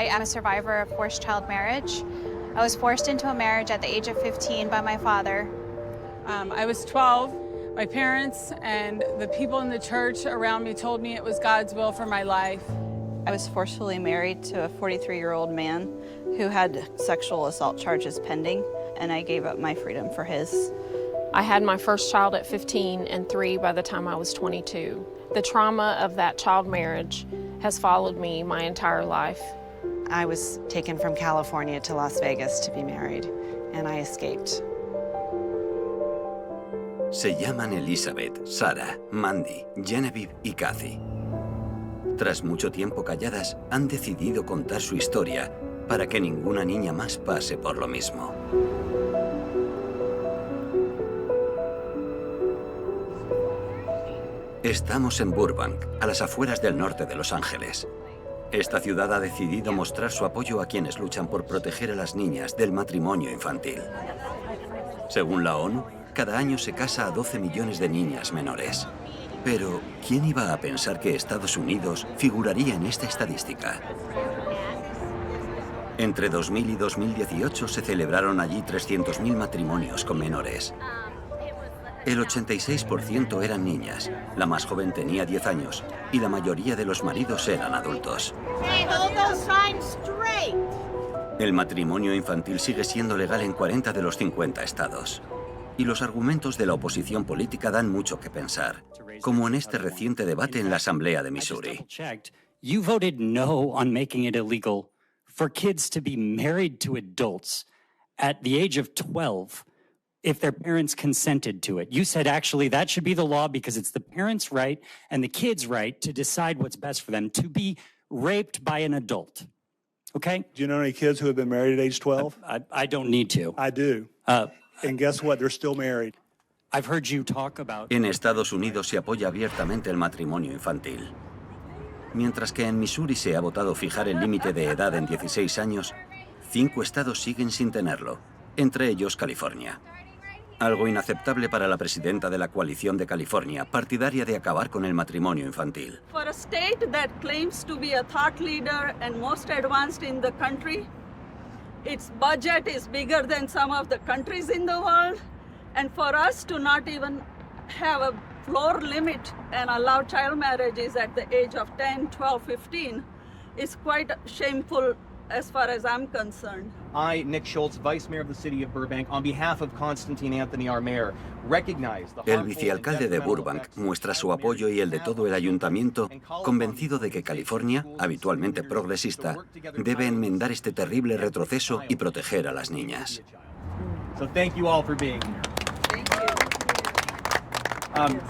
I am a survivor of forced child marriage. I was forced into a marriage at the age of 15 by my father. I was 12. My parents and the people in the church around me told me it was God's will for my life. I was forcefully married to a 43-year-old man who had sexual assault charges pending, and I gave up my freedom for his. I had my first child at 15 and 3 by the time I was 22. The trauma of that child marriage has followed me my entire life. I was taken from California to Las Vegas to be married, and I escaped. Se llaman Elizabeth, Sarah, Mandy, Genevieve y Kathy. Tras mucho tiempo calladas, han decidido contar su historia para que ninguna niña más pase por lo mismo. Estamos en Burbank, a las afueras del norte de Los Ángeles. Esta ciudad ha decidido mostrar su apoyo a quienes luchan por proteger a las niñas del matrimonio infantil. Según la ONU, cada año se casa a 12 millones de niñas menores. Pero, ¿quién iba a pensar que Estados Unidos figuraría en esta estadística? Entre 2000 y 2018 se celebraron allí 300.000 matrimonios con menores. El 86% eran niñas, la más joven tenía 10 años y la mayoría de los maridos eran adultos. El matrimonio infantil sigue siendo legal en 40 de los 50 estados. Y los argumentos de la oposición política dan mucho que pensar, como en este reciente debate en la Asamblea de Missouri. You voted no on making it illegal for kids to be married to adults at the age of 12 if their parents consented to it. You said actually that should be the law because it's the parents' right and the kids' right to decide what's best for them to be raped by an adult. Okay? Do you know any kids who have been married at age 12? I don't need to. I do. And guess what? They're still married. I've heard you talk about... En Estados Unidos se apoya abiertamente el matrimonio infantil. Mientras que en Missouri se ha votado fijar el límite de edad en 16 años, 5 estados siguen sin tenerlo, entre ellos California. Algo inaceptable para la presidenta de la coalición de California, partidaria de acabar con el matrimonio infantil. For a state that claims to be a thought leader and most advanced in the country, its budget is bigger than some of the countries in the world, and for us to not even have a floor limit and allow child marriages at the age of 10, 12, 15 is quite shameful as far as I'm concerned. I, Nick Schultz, Vice Mayor of the City of Burbank, on behalf of Constantine Anthony, our mayor, recognize the... El vicealcalde de Burbank muestra su apoyo y el de todo el ayuntamiento, convencido de que California, habitualmente progresista, debe enmendar este terrible retroceso y proteger a las niñas. So thank you all for being here.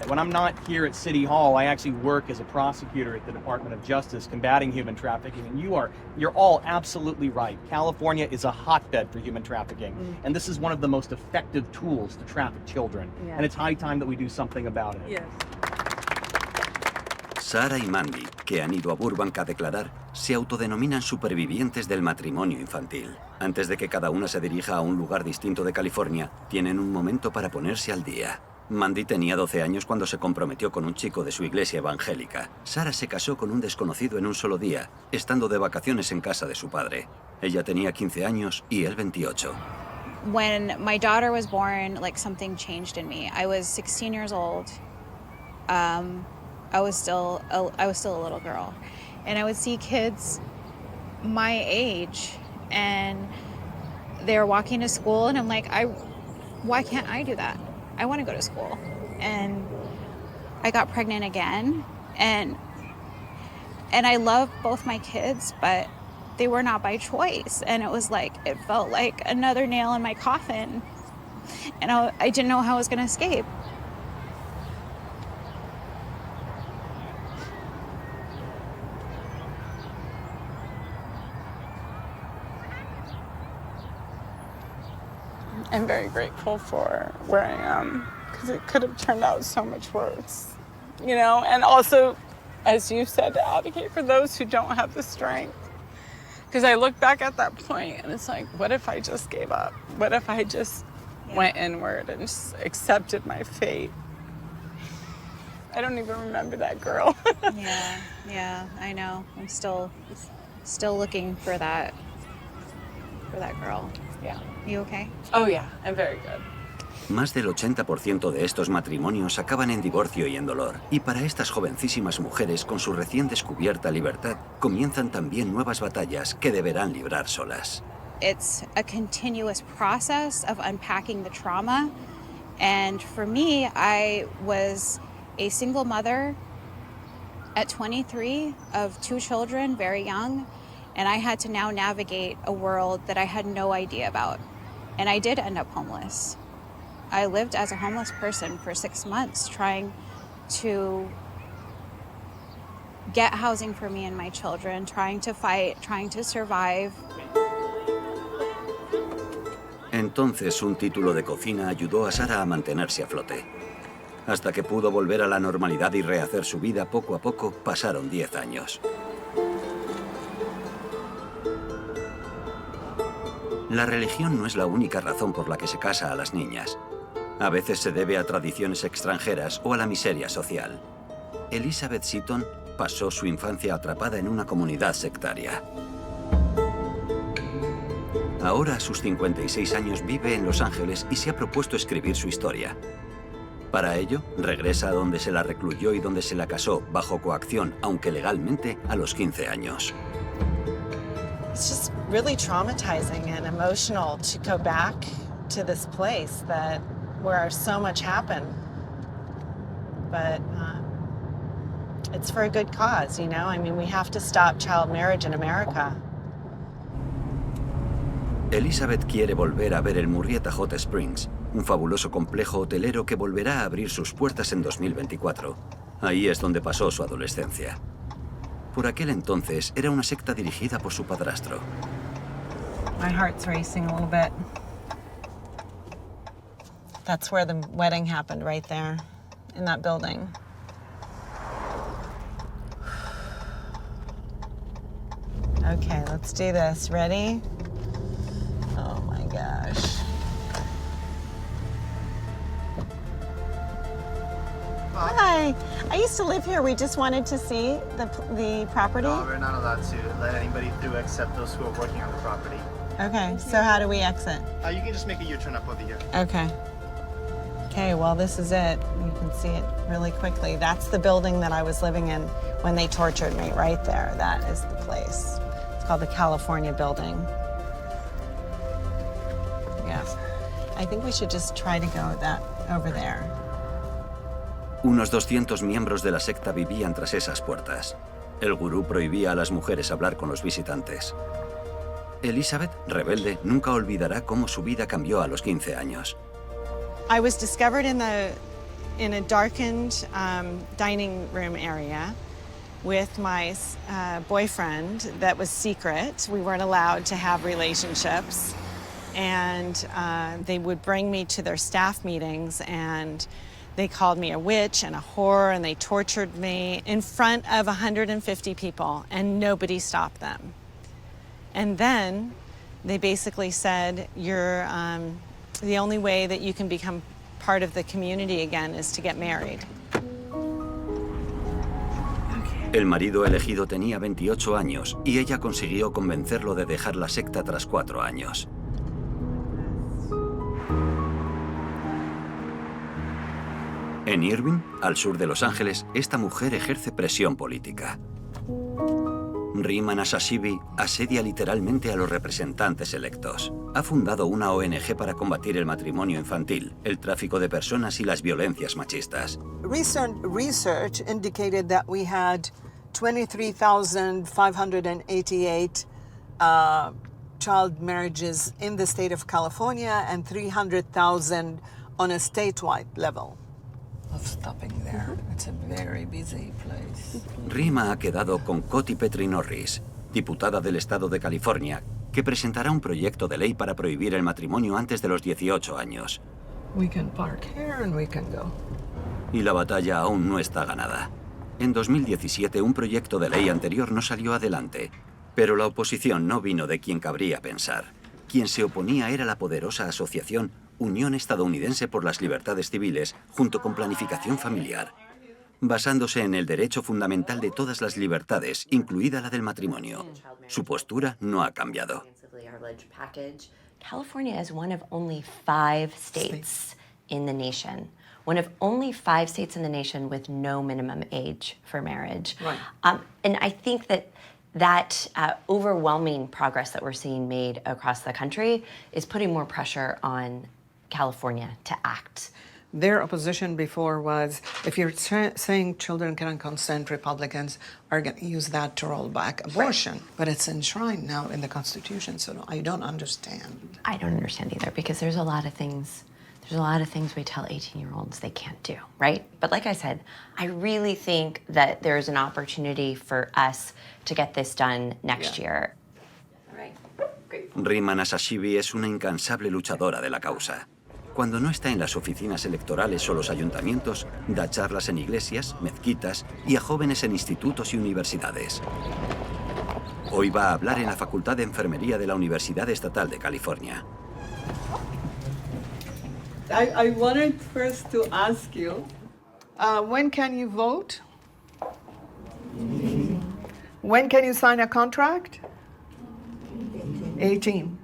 When I'm not here at City Hall, I actually work as a prosecutor at the Department of Justice combating human trafficking, and you're all absolutely right. California is a hotbed for human trafficking, and this is one of the most effective tools to traffic children, and it's high time that we do something about it. Yes. Sarah y Mandy, que han ido a Burbank a declarar, se autodenominan supervivientes del matrimonio infantil. Antes de que cada una se dirija a un lugar distinto de California, tienen un momento para ponerse al día. Mandy tenía 12 años cuando se comprometió con un chico de su iglesia evangélica. Sarah se casó con un desconocido en un solo día, estando de vacaciones en casa de su padre. Ella tenía 15 años y él 28. When my daughter was born, like something changed in me. I was 16 years old. I was still a little girl, and I would see kids my age, and they were walking to school, and I'm like, why can't I do that? I want to go to school. And I got pregnant again, and I love both my kids, but they were not by choice. And it was like, it felt like another nail in my coffin, and I didn't know how I was going to escape. I'm very grateful for where I am because it could have turned out so much worse, you know, and also, as you said, to advocate for those who don't have the strength. Because I look back at that point and it's like, what if I just gave up? What if I just went inward and just accepted my fate? I don't even remember that girl. Yeah, I know. I'm still still looking for that girl. Yeah. You okay? Oh yeah, I'm very good. Más del 80% de estos matrimonios acaban en divorcio y en dolor. Y para estas jovencísimas mujeres con su recién descubierta libertad, comienzan también nuevas batallas que deberán librar solas. It's a continuous process of unpacking the trauma. And for me, I was a single mother at 23 of 2 children, very young, and I had to now navigate a world that I had no idea about. And I did end up homeless. I lived as a homeless person for 6 months trying to get housing for me and my children, trying to fight, trying to survive. Entonces, un título de cocina ayudó a Sara a mantenerse a flote. Hasta que pudo volver a la normalidad y rehacer su vida poco a poco, pasaron 10 años. La religión no es la única razón por la que se casa a las niñas. A veces se debe a tradiciones extranjeras o a la miseria social. Elizabeth Seaton pasó su infancia atrapada en una comunidad sectaria. Ahora, a sus 56 años, vive en Los Ángeles y se ha propuesto escribir su historia. Para ello, regresa a donde se la recluyó y donde se la casó, bajo coacción, aunque legalmente, a los 15 años. It's just really traumatizing and emotional to go back to this place where so much happened. But it's for a good cause, you know? I mean, we have to stop child marriage in America. Elizabeth quiere volver a ver el Murrieta Hot Springs, un fabuloso complejo hotelero que volverá a abrir sus puertas en 2024. Ahí es donde pasó su adolescencia. Por aquel entonces era una secta dirigida por su padrastro. My heart's racing a little bit. That's where the wedding happened, right there, in that building. Okay, let's do this. Ready? Oh my gosh. Hi. I used to live here. We just wanted to see the property. No, we're not allowed to let anybody through except those who are working on the property. Okay, so how do we exit? You can just make a U-turn up over here. Okay. Okay, well, this is it. You can see it really quickly. That's the building that I was living in when they tortured me, right there. That is the place. It's called the California Building. Yeah. I think we should just try to go over there. Unos 200 miembros de la secta vivían tras esas puertas. El gurú prohibía a las mujeres hablar con los visitantes. Elizabeth, rebelde, nunca olvidará cómo su vida cambió a los 15 años. I was discovered in a darkened dining room area with my boyfriend that was secret. We weren't allowed to have relationships. And they would bring me to their staff meetings, and they called me a witch and a whore, and they tortured me in front of 150 people, and nobody stopped them. And then they basically said, you're the only way that you can become part of the community again is to get married. El marido elegido tenía 28 años y ella consiguió convencerlo de dejar la secta tras 4 años. En Irving, al sur de Los Ángeles, esta mujer ejerce presión política. Rima Nasashibi asedia literalmente a los representantes electos. Ha fundado una ONG para combatir el matrimonio infantil, el tráfico de personas y las violencias machistas. Recent research indicated that we had 23,588 child marriages in the state of California and 300,000 on a statewide level. Stopping there. It's a very busy place. Rima ha quedado con Coti Petri Norris, diputada del estado de California, que presentará un proyecto de ley para prohibir el matrimonio antes de los 18 años. We can park here and we can go. Y la batalla aún no está ganada. En 2017 un proyecto de ley anterior no salió adelante, pero la oposición no vino de quien cabría pensar. Quien se oponía era la poderosa asociación Unión Estadounidense por las Libertades Civiles, junto con Planificación Familiar. basándose en el derecho fundamental de todas las libertades, incluida la del matrimonio. Su postura no ha cambiado. California is one of only 5 states in the nation. One of only 5 states in the nation with no minimum age for marriage. Right. And I think that overwhelming progress that we're seeing made across the country is putting more pressure on California to act. Their opposition before was, if you're saying children cannot consent, Republicans are going to use that to roll back abortion. Right. But it's enshrined now in the Constitution, so I don't understand. I don't understand either, because there's a lot of things we tell 18-year-olds they can't do, right? But like I said, I really think that there's an opportunity for us to get this done next year. All right, great. Rima Nasashibi es una incansable luchadora de la causa. Cuando no está en las oficinas electorales o los ayuntamientos, da charlas en iglesias, mezquitas y a jóvenes en institutos y universidades. Hoy va a hablar en la Facultad de Enfermería de la Universidad Estatal de California. I wanted first to ask you, when can you vote? When can you sign a contract? 18.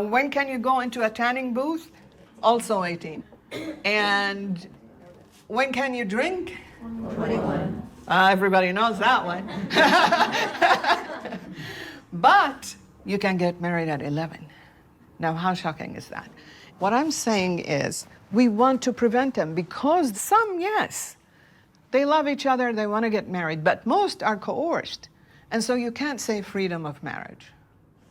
When can you go into a tanning booth? Also 18. And when can you drink? 21. Everybody knows that one. But you can get married at 11. Now, how shocking is that? What I'm saying is, we want to prevent them because some, yes, they love each other, they want to get married, but most are coerced. And so you can't say freedom of marriage.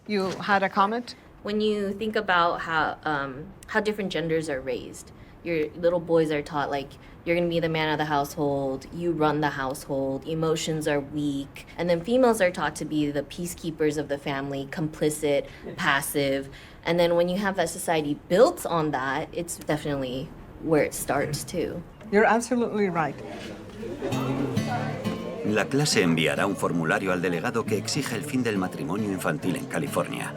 You had a comment? When you think about how different genders are raised, your little boys are taught, like, you're going to be the man of the household, you run the household, emotions are weak. And then females are taught to be the peacekeepers of the family, complicit, passive. And then when you have that society built on that, it's definitely where it starts too. You're absolutely right. La clase enviará un formulario al delegado que exige el fin del matrimonio infantil en California.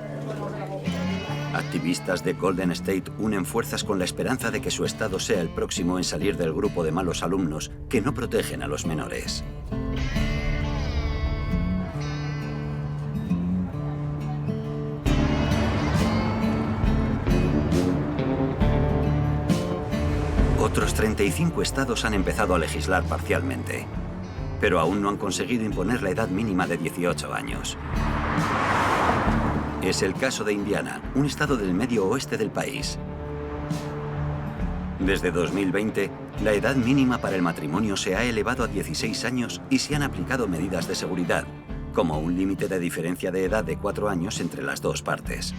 Activistas de Golden State unen fuerzas con la esperanza de que su estado sea el próximo en salir del grupo de malos alumnos que no protegen a los menores. Otros 35 estados han empezado a legislar parcialmente, pero aún no han conseguido imponer la edad mínima de 18 años. Es el caso de Indiana, un estado del medio oeste del país. Desde 2020, la edad mínima para el matrimonio se ha elevado a 16 años y se han aplicado medidas de seguridad, como un límite de diferencia de edad de 4 años entre las dos partes.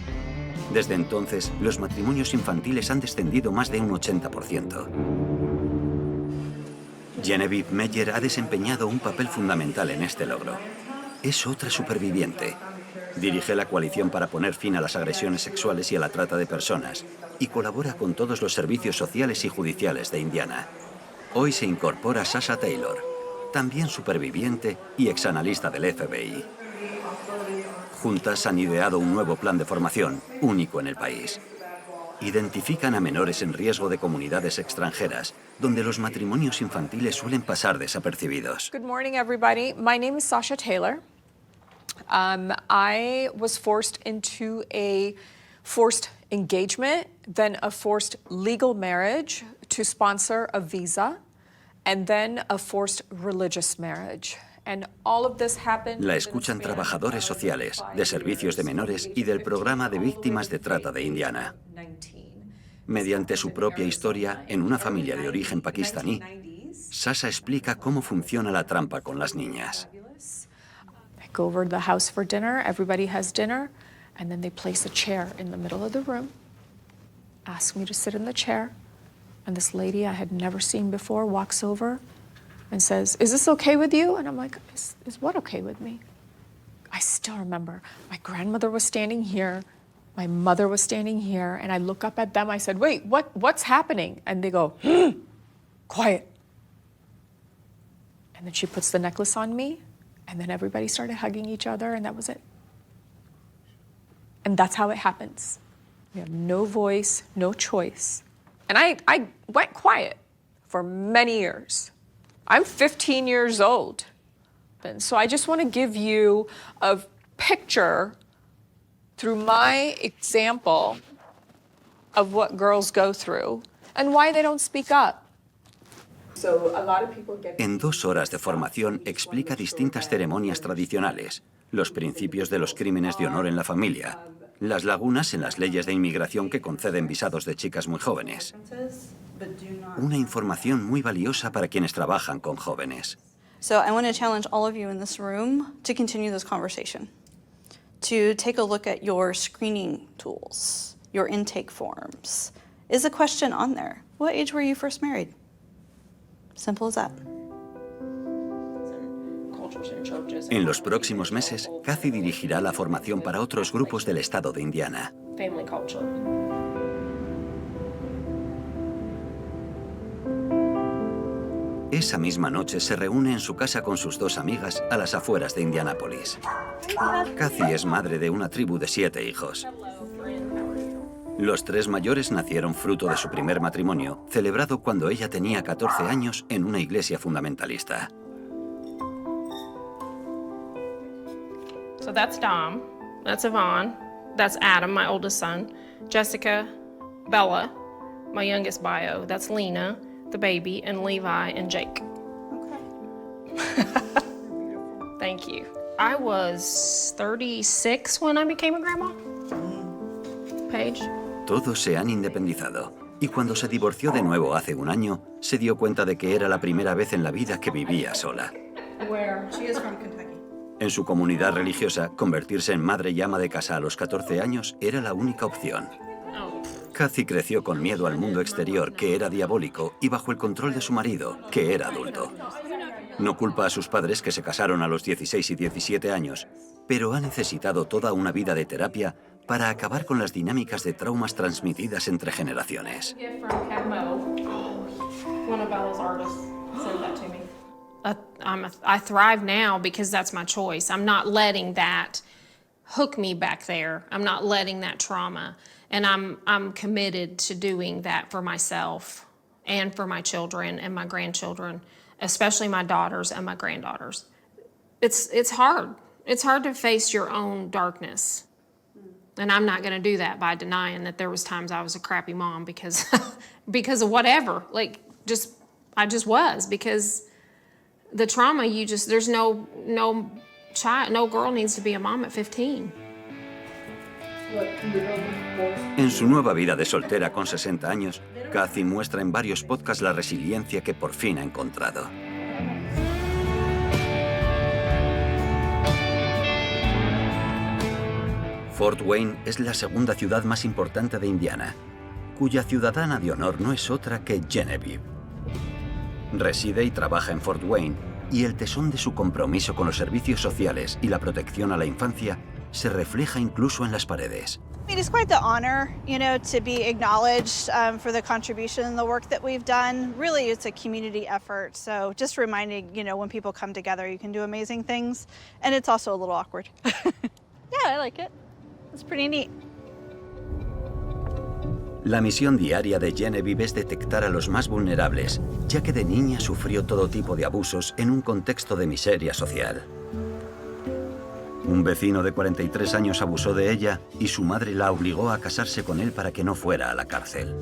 Desde entonces, los matrimonios infantiles han descendido más de un 80%. Genevieve Meyer ha desempeñado un papel fundamental en este logro. Es otra superviviente. Dirige la coalición para poner fin a las agresiones sexuales y a la trata de personas y colabora con todos los servicios sociales y judiciales de Indiana. Hoy se incorpora Sasha Taylor, también superviviente y exanalista del FBI. Juntas han ideado un nuevo plan de formación, único en el país. Identifican a menores en riesgo de comunidades extranjeras, donde los matrimonios infantiles suelen pasar desapercibidos. Good morning, everybody. My name is Sasha Taylor. I was forced into a forced engagement, then a forced legal marriage to sponsor a visa, and then a forced religious marriage. And all of this happened. La escuchan trabajadores sociales, de servicios de menores y del programa de víctimas de trata de Indiana. Mediante su propia historia, en una familia de origen pakistaní, Sasha explica cómo funciona la trampa con las niñas. Go over to the house for dinner, everybody has dinner, and then they place a chair in the middle of the room, ask me to sit in the chair, and this lady I had never seen before walks over and says, "Is this okay with you?" And I'm like, is what okay with me? I still remember my grandmother was standing here, my mother was standing here, and I look up at them, I said, "Wait, what's happening?" And they go, "Quiet." And then she puts the necklace on me, and then everybody started hugging each other, and that was it. And that's how it happens. We have no voice, no choice. And I went quiet for many years. I'm 15 years old. And so I just want to give you a picture through my example of what girls go through and why they don't speak up. So a lot of people get... En 2 horas de formación explica distintas ceremonias tradicionales, los principios de los crímenes de honor en la familia, las lagunas en las leyes de inmigración que conceden visados de chicas muy jóvenes. Una información muy valiosa para quienes trabajan con jóvenes. So I want to challenge all of you in this room to continue this conversation, to take a look at your screening tools, your intake forms. Is a question on there? What age were you first married? Simple as that. En los próximos meses, Kathy dirigirá la formación para otros grupos del estado de Indiana. Family culture. Esa misma noche se reúne en su casa con sus 2 amigas a las afueras de Indianápolis. Kathy es madre de una tribu de 7 hijos. Los 3 mayores nacieron fruto de su primer matrimonio, celebrado cuando ella tenía 14 años en una iglesia fundamentalista. So that's Dom, that's Yvonne, that's Adam, my oldest son, Jessica, Bella, my youngest bio, that's Lena, the baby, and Levi and Jake. Okay. Thank you. I was 36 when I became a grandma. Paige. Todos se han independizado, y cuando se divorció de nuevo hace un año, se dio cuenta de que era la primera vez en la vida que vivía sola. Where? She is from Kentucky. En su comunidad religiosa, convertirse en madre y ama de casa a los 14 años era la única opción. Kathy creció con miedo al mundo exterior, que era diabólico, y bajo el control de su marido, que era adulto. No culpa a sus padres que se casaron a los 16 y 17 años, pero ha necesitado toda una vida de terapia para acabar con las dinámicas de traumas transmitidas entre generaciones. I thrive now because that's my choice. I'm not letting that hook me back there. I'm not letting that trauma. And I'm committed to doing that for myself and for my children and my grandchildren, especially my daughters and my granddaughters. It's hard. It's hard to face your own darkness. And I'm not going to do that by denying that there was times I was a crappy mom because of whatever. Like I just was, because the trauma, there's no girl needs to be a mom at 15. En su nueva vida de soltera con 60 años, Kathy muestra en varios podcasts la resiliencia que por fin ha encontrado. Fort Wayne es la segunda ciudad más importante de Indiana, cuya ciudadana de honor no es otra que Genevieve. Reside y trabaja en Fort Wayne, y el tesón de su compromiso con los servicios sociales y la protección a la infancia se refleja incluso en las paredes. I mean, it's quite the honor, to be acknowledged for the contribution and the work that we've done. Really, it's a community effort. So just reminding, when people come together, you can do amazing things. And it's also a little awkward. Yeah, I like it. It's pretty neat. La misión diaria de Genevieve es detectar a los más vulnerables, ya que de niña sufrió todo tipo de abusos en un contexto de miseria social. Un vecino de 43 años abusó de ella y su madre la obligó a casarse con él para que no fuera a la cárcel.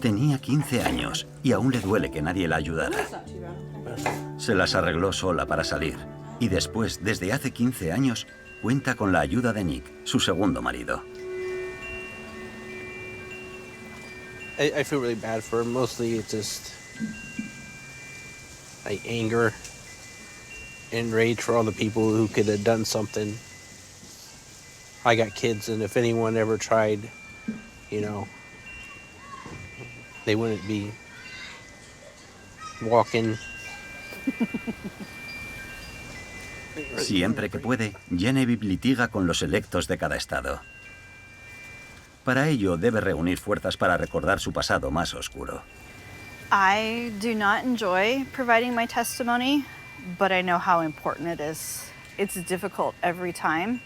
Tenía 15 años y aún le duele que nadie la ayudara. Se las arregló sola para salir y después, desde hace 15 años, cuenta con la ayuda de Nick, su segundo marido. I feel really bad for her. Mostly it's just like anger and rage for all the people who could have done something. I got kids, and if anyone ever tried, they wouldn't be walking. Siempre que puede, Genevieve litiga con los electos de cada estado. Para ello, debe reunir fuerzas para recordar su pasado más oscuro. I do not enjoy providing my testimony, but I know how important it is. It's difficult every time,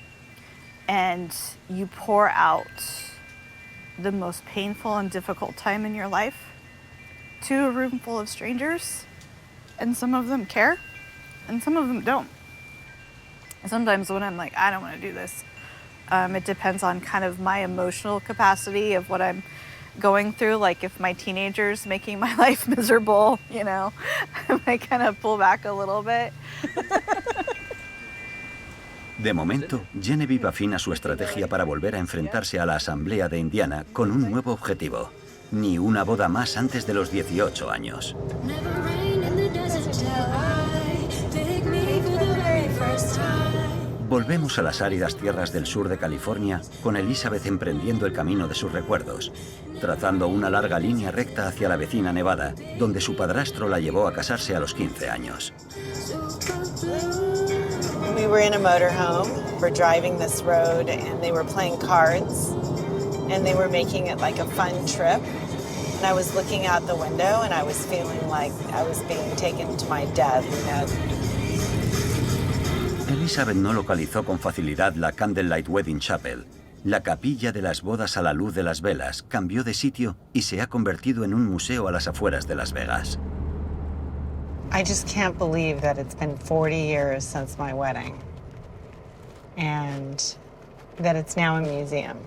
and you pour out the most painful and difficult time in your life to a room full of strangers, and some of them care, and some of them don't. Sometimes when I'm like, I don't want to do this, it depends on kind of my emotional capacity of what I'm going through. Like if my teenager's making my life miserable, you know, I might kind of pull back a little bit. De momento, Genevieve afina su estrategia para volver a enfrentarse a la Asamblea de Indiana con un nuevo objetivo. Ni una boda más antes de los 18 años. Volvemos a las áridas tierras del sur de California con Elizabeth emprendiendo el camino de sus recuerdos, trazando una larga línea recta hacia la vecina Nevada, donde su padrastro la llevó a casarse a los 15 años. We were in a motorhome. We're driving this road and they were playing cards and they were making it like a fun trip. And I was looking out the window and I was feeling like I was being taken to my death, you know. Elizabeth no localizó con facilidad la Candlelight Wedding Chapel. La capilla de las bodas a la luz de las velas cambió de sitio y se ha convertido en un museo a las afueras de Las Vegas. I just can't believe that it's been 40 years since my wedding and that it's now a museum.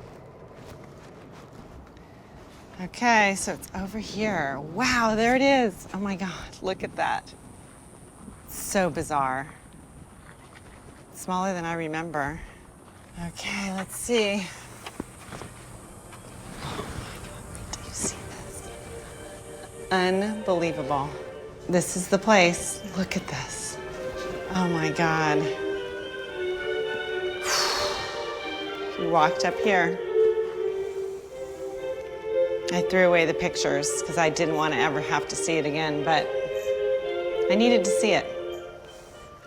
Okay, so it's over here. Wow, there it is. Oh my God, look at that. So bizarre. Smaller than I remember. Okay, let's see. Oh my God, do you see this? Unbelievable. This is the place. Look at this. Oh my God. We walked up here. I threw away the pictures because I didn't want to ever have to see it again, but I needed to see it.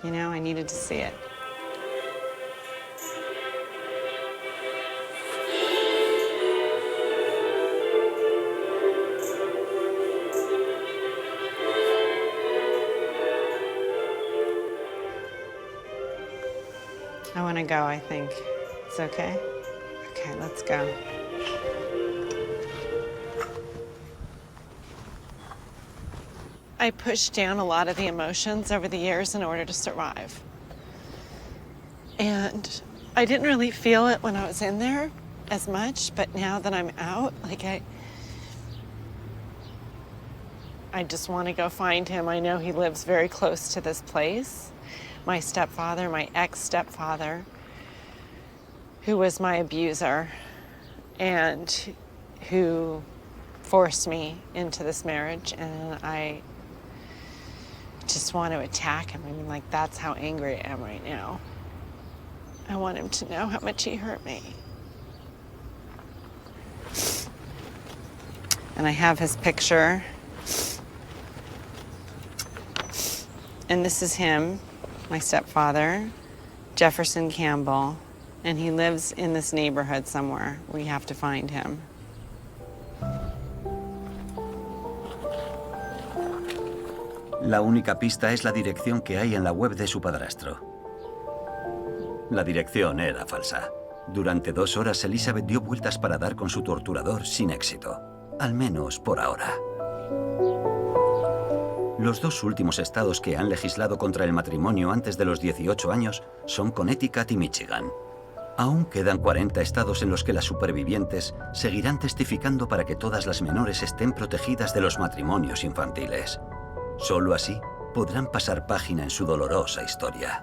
You know, I needed to see it. I want to go, I think. It's okay? Okay, let's go. I pushed down a lot of the emotions over the years in order to survive. And I didn't really feel it when I was in there as much, but now that I'm out, like I just want to go find him. I know he lives very close to this place. My stepfather, my ex-stepfather, who was my abuser and who forced me into this marriage, and I just want to attack him. I mean, like, that's how angry I am right now. I want him to know how much he hurt me. And I have his picture. And this is him, my stepfather, Jefferson Campbell, and he lives in this neighborhood somewhere. We have to find him. La única pista es la dirección que hay en la web de su padrastro. La dirección era falsa. Durante 2 horas, Elizabeth dio vueltas para dar con su torturador sin éxito. Al menos por ahora. Los 2 últimos estados que han legislado contra el matrimonio antes de los 18 años son Connecticut y Michigan. Aún quedan 40 estados en los que las supervivientes seguirán testificando para que todas las menores estén protegidas de los matrimonios infantiles. Solo así podrán pasar página en su dolorosa historia.